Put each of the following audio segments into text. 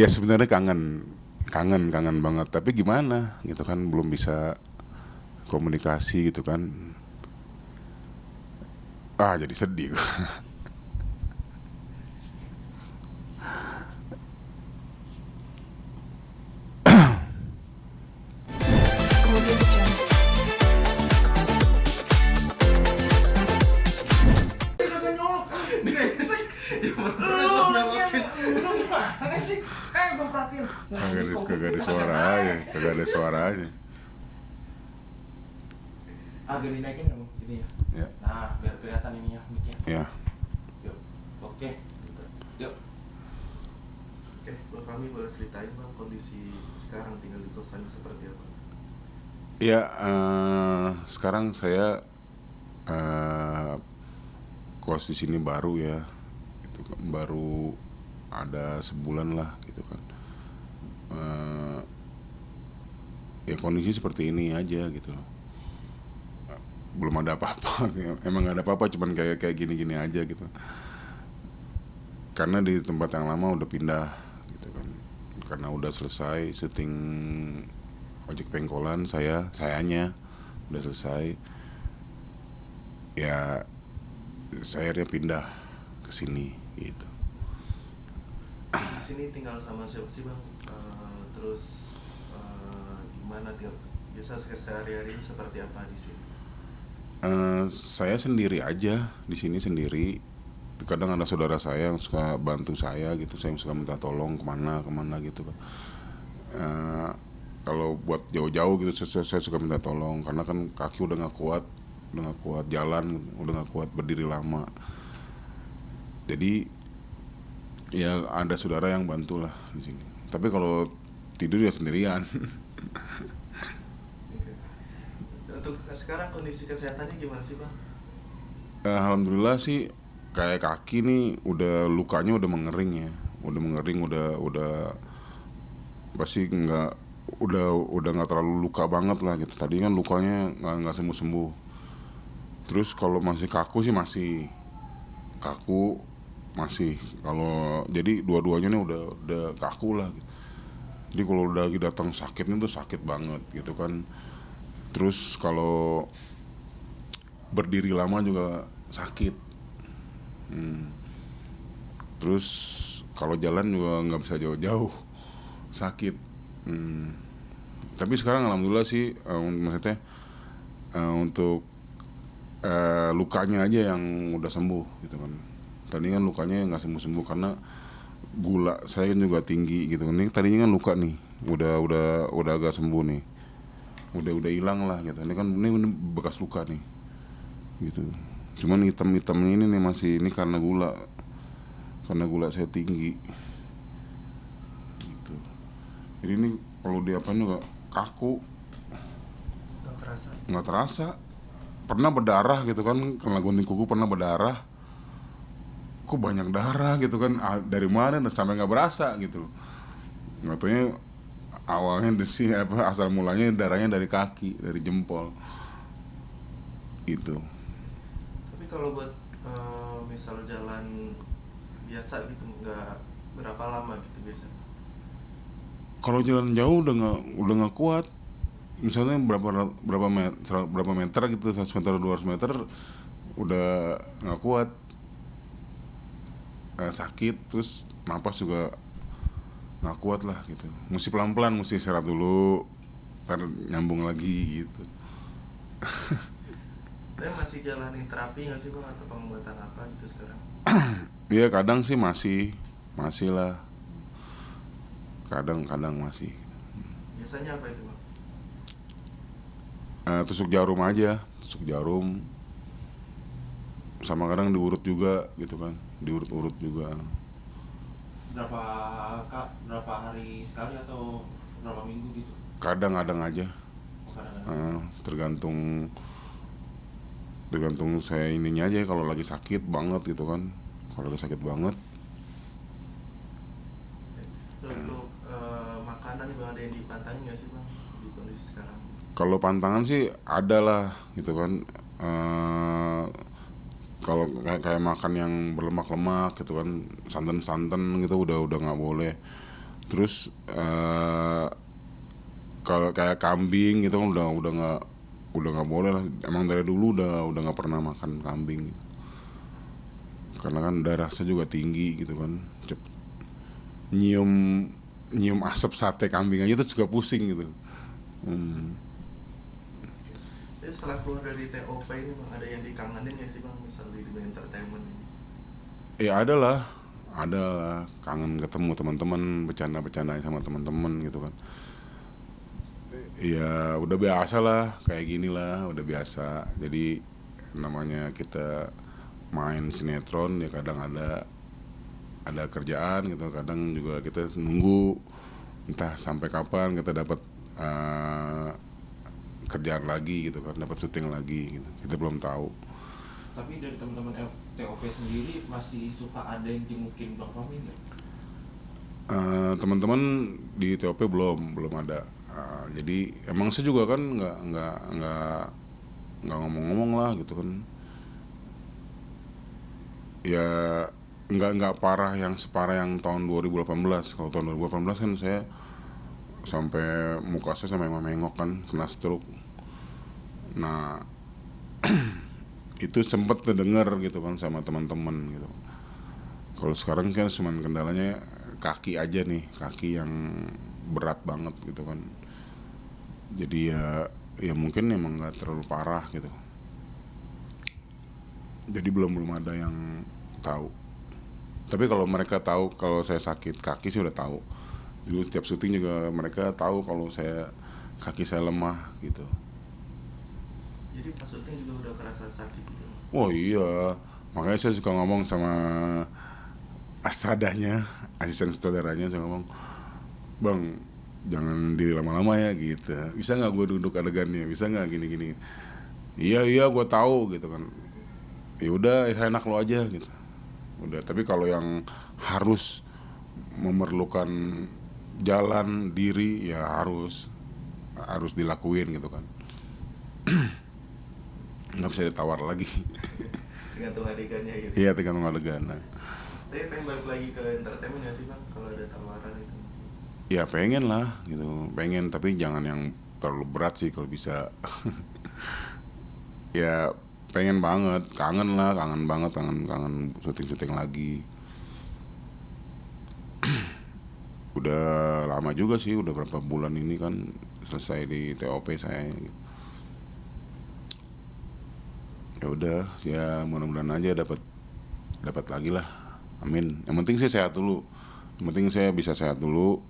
Ya sebenarnya kangen banget, tapi gimana gitu kan, belum bisa komunikasi gitu kan. Jadi sedih gua. Audio Jungle. Kagak nyolok. Lu gimana sih? Kayak gue perhatiin. Kagak ada suaranya, kagak ada suaranya. Agak dinaikin dong ini ya. Ya. Nah, biar kelihatan ini ya mic-nya. Ya. Yuk. Oke. Yuk. Oke, Bang Fahmi boleh ceritain Bang kondisi sekarang tinggal di kosan seperti apa? Ya, sekarang saya kos di sini baru ya, gitu kan. Baru ada sebulan lah gitu kan. Ya kondisi seperti ini aja gitu loh. Belum ada apa-apa, emang gak ada apa-apa, cuman kayak gini-gini aja gitu. Karena di tempat yang lama udah pindah gitu kan. Karena udah selesai syuting ojek pengkolan, sayanya udah selesai. Ya saya akhirnya pindah ke sini gitu. Di sini tinggal sama siapa sih Bang? Terus gimana dia biasa sehari-hari seperti apa di sini? Saya sendiri aja di sini sendiri. Kadang ada saudara saya yang suka bantu saya gitu, saya suka minta tolong kemana gitu kan. Kalau buat jauh-jauh gitu saya suka minta tolong, karena kan kaki udah nggak kuat jalan, udah nggak kuat berdiri lama. Jadi ya ada saudara yang bantu lah di sini. Tapi kalau tidur ya sendirian. Oke. Untuk sekarang kondisi kesehatannya gimana sih Bang? Alhamdulillah sih, kayak kaki nih lukanya udah mengering ya, udah pasti udah nggak terlalu luka banget lah gitu. Tadi kan lukanya nggak sembuh. Terus kalau masih kaku sih masih kaku masih. Kalau jadi dua-duanya nih udah kaku lah gitu. Jadi kalau udah lagi datang sakitnya tuh sakit banget gitu kan. Terus kalau berdiri lama juga sakit. Terus kalau jalan juga nggak bisa jauh-jauh, sakit. Tapi sekarang alhamdulillah sih, maksudnya untuk lukanya aja yang udah sembuh gitu kan. Tadi kan lukanya nggak sembuh karena gula saya juga tinggi gitu kan. Ini tadinya kan luka nih, udah agak sembuh nih, udah hilang lah gitu. Ini kan ini bekas luka nih, gitu. Cuman hitam ini nih masih, ini karena gula saya tinggi, gitu. Jadi ini kalau diapain juga kaku, nggak terasa. Pernah berdarah gitu kan, karena gunting kuku pernah berdarah. Kok banyak darah gitu kan, dari mana dan sampai nggak berasa gitu loh. Nggak taunya awalnya asal mulanya darahnya dari kaki, dari jempol gitu. Tapi kalau buat misal jalan biasa gitu nggak berapa lama gitu biasa? Kalau jalan jauh udah nggak kuat. Misalnya berapa meter gitu, 100 meter 200 meter udah nggak kuat, sakit, terus napas juga nggak kuat lah gitu. Mesti pelan-pelan, mesti istirahat dulu, ntar nyambung lagi gitu. Tapi masih jalanin terapi nggak sih Bang atau pengobatan apa gitu sekarang? Iya kadang sih masih lah, kadang masih. Biasanya apa itu Bang? Tusuk jarum sama kadang diurut juga gitu kan, diurut juga. Berapa hari sekali atau berapa minggu gitu? Kadang aja. Kadang-kadang. Tergantung saya ininya aja, kalau lagi sakit banget gitu kan. Kalau lagi sakit banget. Untuk makanan Bang, ada yang dipantangin nggak sih Bang di kondisi sekarang? Kalau pantangan sih ada lah gitu kan. Kalau kayak makan yang berlemak-lemak gitu kan, santan gitu udah nggak boleh. Terus kalau kayak kambing gitu kan udah nggak boleh lah. Emang dari dulu udah nggak pernah makan kambing gitu. Karena kan darahnya juga tinggi gitu kan. Nyium nyium asap sate kambing aja tuh juga pusing gitu. Jadi setelah keluar dari TOP ini bang, ada yang dikangenin ya sih bang, misal di dunia entertainment ini? Ya ada lah kangen ketemu teman-teman, bercanda sama teman-teman gitu kan. Ya udah biasa lah kayak gini lah, udah biasa. Jadi namanya kita main sinetron ya kadang ada kerjaan gitu, kadang juga kita nunggu entah sampai kapan kita dapat kerjaan lagi gitu kan, dapat syuting lagi gitu. Kita belum tahu. Tapi dari teman-teman TOP sendiri masih suka ada yang jengukin Bang Fahmi nggak? Teman-teman di TOP belum ada. Jadi emang saya juga kan nggak ngomong-ngomong lah gitu kan. Ya nggak parah yang separah yang tahun 2018. Kalau tahun 2018 kan saya sampai muka saya sampai mengok kan, kena stroke. Nah itu sempat terdengar gitu kan sama teman-teman gitu. Kalau sekarang kan cuma kendalanya kaki aja nih, kaki yang berat banget gitu kan. Jadi ya mungkin emang nggak terlalu parah gitu. Jadi belum ada yang tahu. Tapi kalau mereka tahu kalau saya sakit kaki sih udah tahu. Dulu setiap syuting juga mereka tahu kalau kaki saya lemah gitu. Jadi pas syuting juga udah kerasa sakit gitu? Oh iya, makanya saya suka ngomong sama astradanya, asisten sutradaranya, saya ngomong, bang jangan diri lama-lama ya gitu. Bisa nggak gue duduk adegannya? Bisa nggak gini-gini? Iya gue tahu gitu kan. Ya udah, enak lo aja gitu. Udah. Tapi kalau yang harus memerlukan jalan diri ya harus dilakuin gitu kan. Nggak bisa ditawar lagi. Tergantung adegannya gitu? Iya, tergantung adegan. Tapi pengen balik lagi ke entertainment gak sih bang, kalau ada tawaran itu? Ya pengen lah gitu, pengen, tapi jangan yang terlalu berat sih kalau bisa. Ya pengen banget, kangen banget, kangen syuting lagi. Udah lama juga sih, udah berapa bulan ini kan selesai di TOP saya. Ya udah, ya mudah-mudahan aja dapat lagi lah, amin. Yang penting sih sehat dulu, yang penting saya bisa sehat dulu,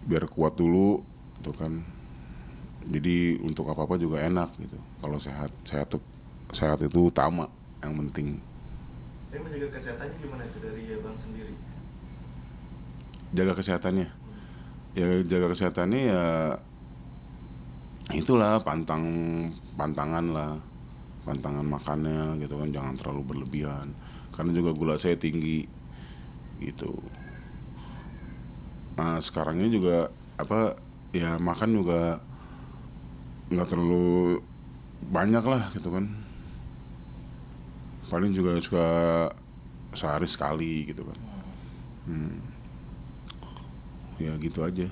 biar kuat dulu, tuh kan. Jadi untuk apa juga enak gitu. Kalau sehat itu utama, yang penting. Tapi menjaga kesehatannya gimana itu dari bang sendiri? Jaga kesehatannya, ya jaga kesehatannya ya itulah pantangan makannya gitu kan, jangan terlalu berlebihan karena juga gula saya tinggi gitu. Nah sekarang ini juga ya makan juga nggak terlalu banyak lah gitu kan, paling juga suka sehari sekali gitu kan. Ya gitu aja.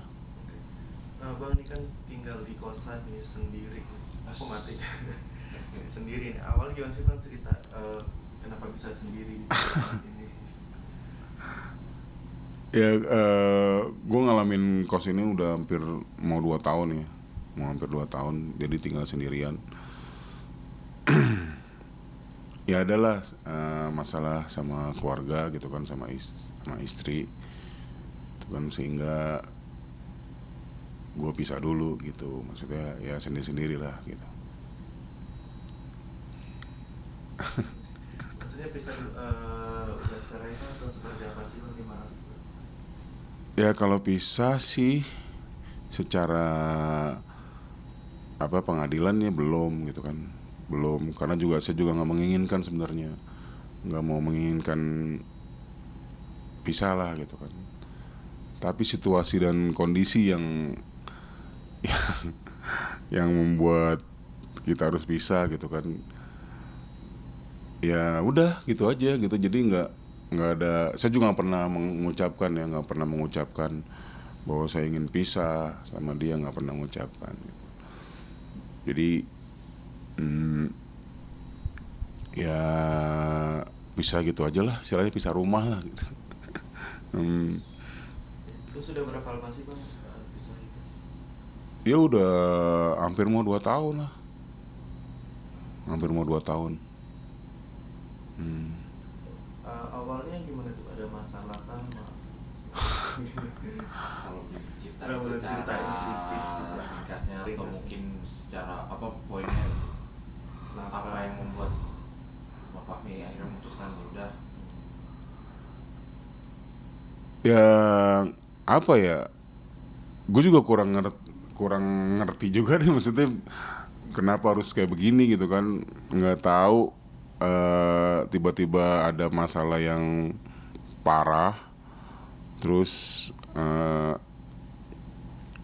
Bang ini kan tinggal di kosan nih sendiri, aku mati. Sendiri nih, awal gimana sih bang cerita kenapa bisa sendiri di kosan ini? Ya gue ngalamin kos ini udah hampir mau 2 tahun ya, hampir 2 tahun, jadi tinggal sendirian. Ya adalah masalah sama keluarga gitu kan, sama istri itu kan, sehingga gue pisah dulu gitu, maksudnya ya sendiri lah gitu. Maksudnya bisa udah cerai atau seperti apa sih bang, gimana? Ya kalau pisah sih secara pengadilan ya belum gitu kan, belum, karena saya juga nggak menginginkan sebenarnya, nggak mau menginginkan pisah lah gitu kan. Tapi situasi dan kondisi yang membuat kita harus pisah gitu kan. Ya udah gitu aja gitu, jadi nggak ada, saya juga nggak pernah mengucapkan bahwa saya ingin pisah sama dia, nggak pernah mengucapkan. Jadi ya pisah gitu aja lah, istilahnya pisah rumah lah gitu. Itu sudah berapa lama sih bang pisah itu? Ya udah hampir mau 2 tahun lah, hampir mau 2 tahun. Awalnya gimana tuh, ada masalah kan? Kalau cerita Kalau boleh ceritain sedikit, ringkasnya atau ringkasnya. mungkin secara apa poinnya, apa yang membuat Bapak Fahmi akhirnya memutuskan ya udah. Ya apa ya, gue juga kurang ngerti juga nih, maksudnya kenapa harus kayak begini gitu kan, nggak tahu. Tiba-tiba ada masalah yang parah, terus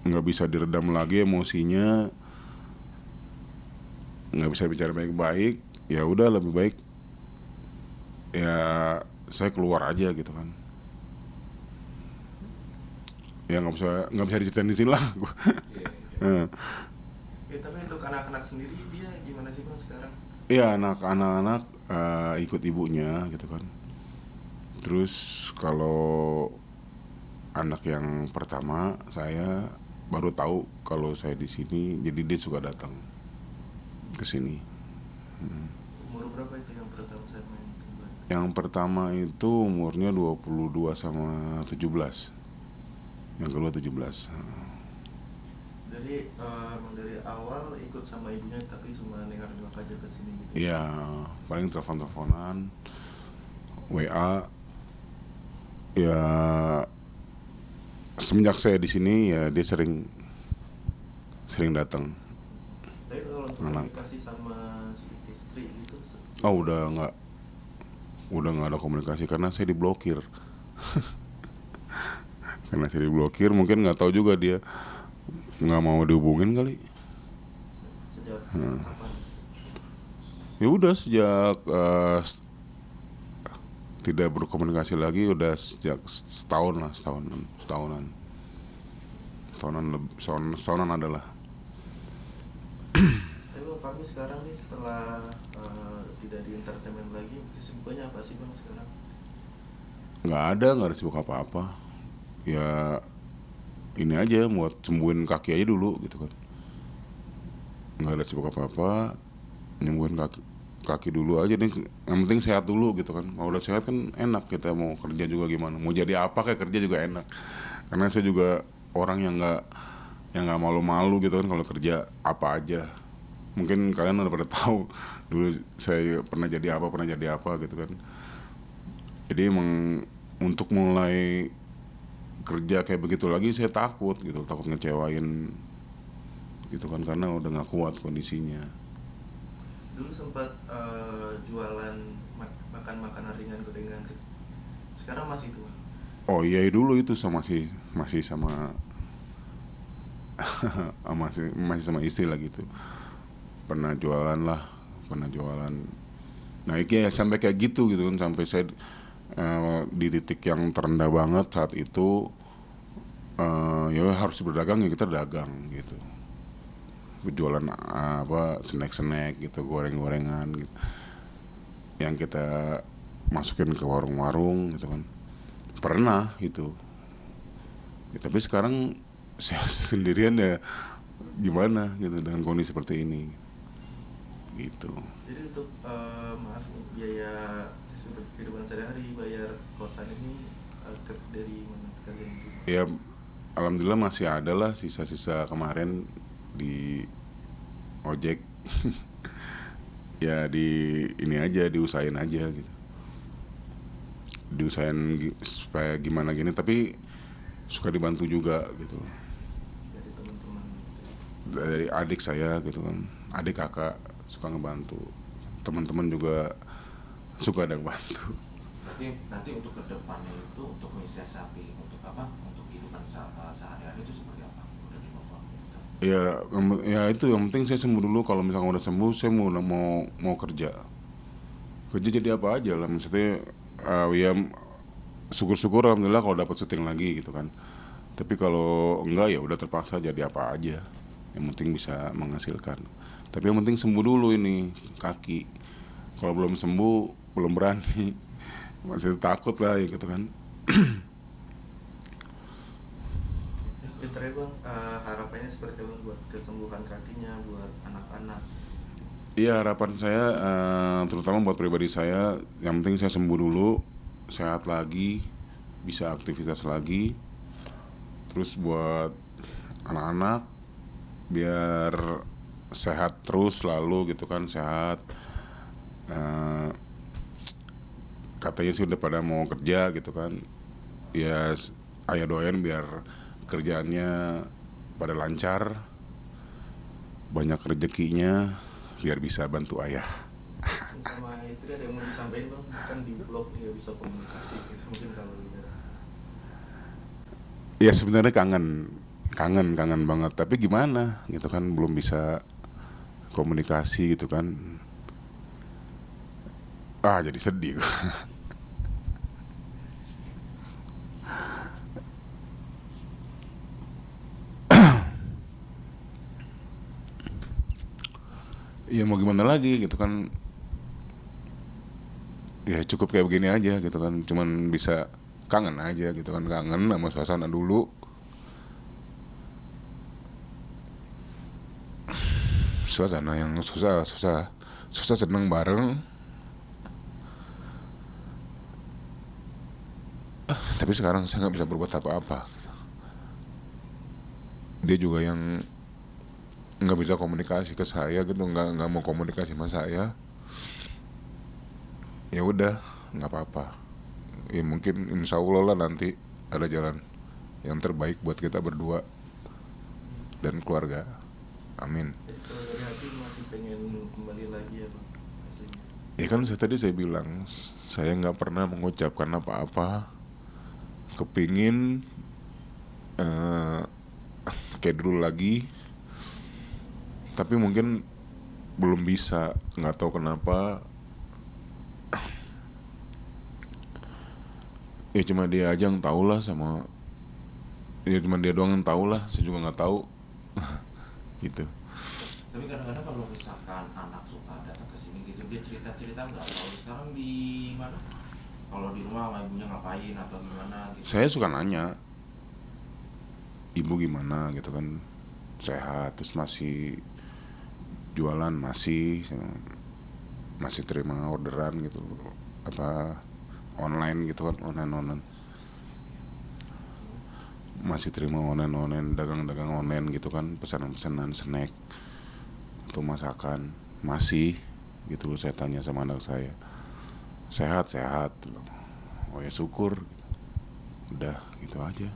nggak bisa diredam lagi emosinya, nggak bisa bicara baik-baik. Ya udah, lebih baik ya saya keluar aja gitu kan. Ya nggak bisa diceritain di sini lah. Iya. Tapi untuk anak-anak sendiri dia gimana sih bang sekarang? Iya, anak-anak ikut ibunya gitu kan. Terus kalau anak yang pertama saya baru tahu kalau saya di sini, jadi dia suka datang ke sini. Umur berapa itu yang pertama saya main kembali? Yang pertama itu umurnya 22 sama 17. Yang kedua 17. Jadi emang dari awal ikut sama ibunya tapi cuma nengok-nengok aja ke sini gitu. Iya, paling telepon-teleponan, WA. Ya semenjak saya di sini ya dia sering datang. Tapi kalau untuk Anak. komunikasi sama istri gitu Oh udah nggak ada komunikasi karena saya diblokir. Karena saya diblokir, mungkin nggak tahu juga dia nggak mau dihubungin kali. sejak kapan? Ya udah sejak tidak berkomunikasi lagi udah sejak setahunan adalah. Tapi bang Fahmi sekarang nih setelah tidak di entertainment lagi, kesibukannya apa sih bang sekarang? Nggak ada sibuk apa-apa. Ya ini aja buat sembuhin kaki aja dulu gitu kan. Nggak ada sibuk apa-apa, nyembuhin kaki dulu aja nih. Yang penting sehat dulu gitu kan. Kalau udah sehat kan enak, kita mau kerja juga gimana, mau jadi apa kayak kerja juga enak. Karena saya juga orang yang nggak malu-malu gitu kan kalau kerja apa aja. Mungkin kalian udah pada tahu dulu saya pernah jadi apa gitu kan. Jadi emang untuk mulai kerja kayak begitu lagi saya takut ngecewain gitu kan, karena udah nggak kuat kondisinya. Dulu sempat jualan makan makanan ringan gorengan, sekarang masih itu bang? Oh iya, dulu itu masih sama masih sama istri lah gitu. Pernah jualan. Nah ya sampai kayak gitu kan, sampai saya di titik yang terendah banget saat itu. Ya harus berdagang, ya kita dagang gitu, berjualan snack gitu, goreng-gorengan gitu, yang kita masukin ke warung-warung gitu kan. Pernah itu ya, tapi sekarang saya sendirian ya gimana gitu dengan kondisi seperti ini gitu. Jadi untuk maaf biaya kehidupan sehari-hari, bayar kosan ini dari mana kerjaan ibu? Ya alhamdulillah masih ada lah sisa-sisa kemarin di ojek. Ya ini aja diusahain aja gitu, supaya gimana gini, tapi suka dibantu juga gitu Dari teman-teman gitu. dari adik saya gitu kan, adik kakak suka ngebantu, teman-teman juga suka ada yang bantu. Berarti nanti untuk kedepannya itu untuk mensiasati untuk apa? Untuk kehidupan sehari-hari itu seperti apa? Udah di Bapak gitu. Ya itu yang penting saya sembuh dulu. Kalau misalnya udah sembuh, saya mau kerja jadi apa aja lah, maksudnya Ya syukur-syukur alhamdulillah kalau dapat syuting lagi gitu kan. Tapi kalau enggak ya udah terpaksa jadi apa aja. Yang penting bisa menghasilkan. Tapi yang penting sembuh dulu ini kaki. Kalau belum sembuh belum berani. Masih takut lah ya gitu kan. Terakhir bang, harapannya seperti apa buat kesembuhan kakinya, buat anak-anak? Iya harapan saya terutama buat pribadi saya, yang penting saya sembuh dulu, sehat lagi, bisa aktivitas lagi. Terus buat anak-anak biar sehat terus selalu gitu kan, sehat. Eh, Katanya sih udah pada mau kerja gitu kan. Ya ayah doain biar kerjaannya pada lancar, banyak rezekinya, biar bisa bantu ayah. Sama istri ada yang mau disampaikan bang? Kan di blog nih nggak bisa komunikasi gitu, mungkin kalau lihat. Ya sebenarnya kangen banget. Tapi gimana gitu kan, belum bisa komunikasi gitu kan. Jadi sedih. Ya mau gimana lagi gitu kan. Ya cukup kayak begini aja gitu kan. Cuman bisa kangen aja gitu kan, kangen sama suasana dulu. Suasana yang susah seneng bareng. Tapi sekarang saya nggak bisa berbuat apa-apa. Dia juga yang nggak bisa komunikasi ke saya gitu, nggak mau komunikasi sama saya. Ya udah, nggak apa-apa. Ya mungkin insya Allah lah nanti ada jalan yang terbaik buat kita berdua dan keluarga. Amin. Jadi kalau dari hati masih pengen kembali lagi ya bang, aslinya. Ya kan tadi saya bilang, saya nggak pernah mengucapkan apa-apa. Kepingin kayak dulu lagi, tapi mungkin belum bisa, nggak tahu kenapa. Ya cuma dia aja yang tahu lah, ya cuma dia doang yang tahu lah, saya juga nggak tahu. Gitu. Tapi kadang-kadang kalau misalkan anak suka datang ke sini gitu, dia cerita-cerita nggak tahu sekarang di mana, kalau di rumah sama ibunya ngapain atau gimana gitu. Saya suka nanya, ibu gimana gitu kan, sehat, terus masih jualan, masih terima orderan gitu, apa online gitu kan, online masih terima online dagang online gitu kan, pesanan snack atau masakan masih gitu. Saya tanya sama anak saya, sehat. Oh ya syukur, udah gitu aja.